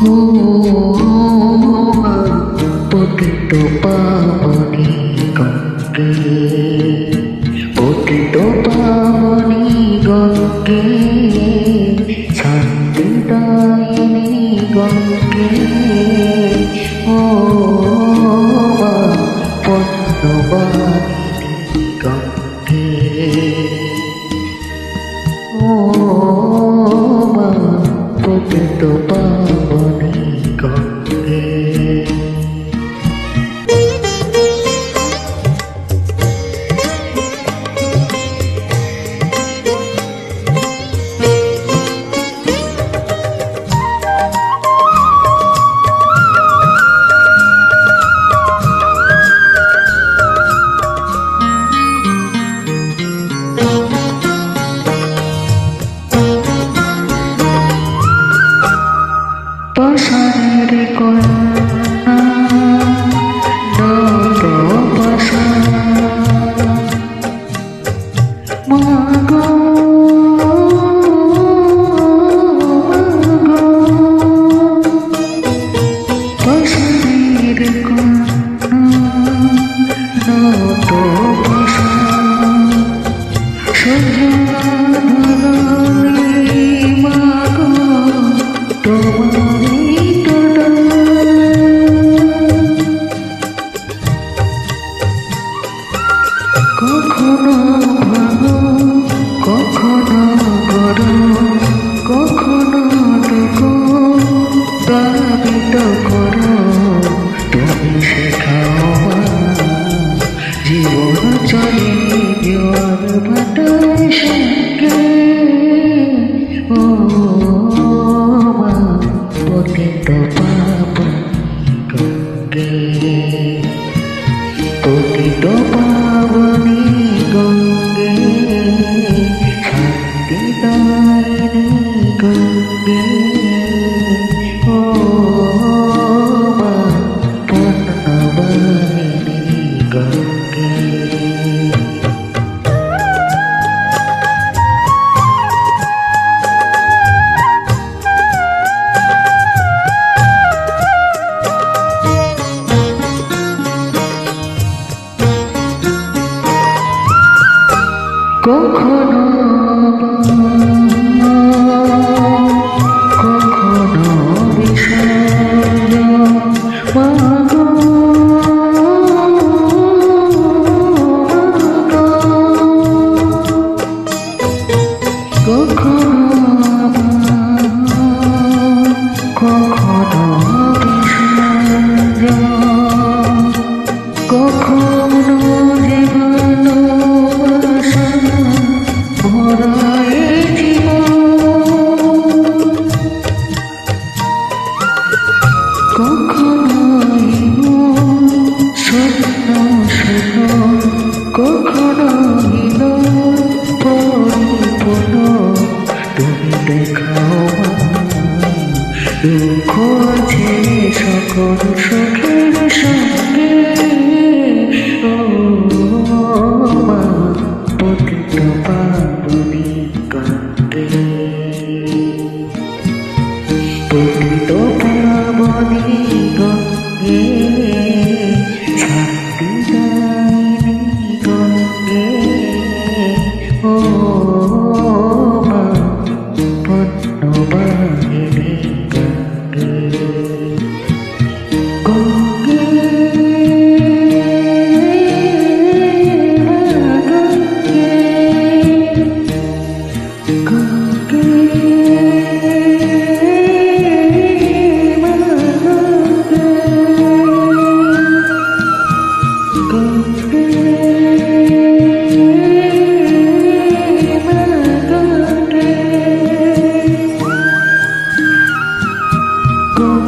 ও আমার পতিত পাবনী গঙ্গে, পতিত পাবনী গঙ্গে, শান্তিদায়িনী গঙ্গে, ও আমার পদ্মবাহিনী গঙ্গে, ও আমার পতিত পাবনী গঙ্গে। পাষাণের কন্যা নব পাষাণ, মাগো পাষাণের কন্যা নব পাষাণ, সজনাধরাই মাগো তোমার কখনো ভালো কখনো গরো, কখনো দুঃখো দাবিত করো, তুমি শেখাও জীবন চলে জোয়ার ভাটার সঙ্গে, ও মা পতিত পাবনী গঙ্গে, পতিত পাবনী গঙ্গে, শান্তিদায়িনী গঙ্গে, ও মা পদ্মবাহিনী গঙ্গে। কখনো কখনো বিষয় মাগো, কখনো কখনো বিষয়, কখনো জীবন ভরায় জীবন, কখনো স্বপ্ন স্বপ্ন, কখনো হীন পরিপূর্ণ, তুমি দেখাও দুঃখ আছে সকল সুখের সঙ্গে, ও মা পতিত পাবনী গঙ্গে, পতিত পাবনী গঙ্গে, শান্তিদায়িনী গঙ্গে, ও মা পদ্মবাহিনী গঙ্গে, গঙ্গে go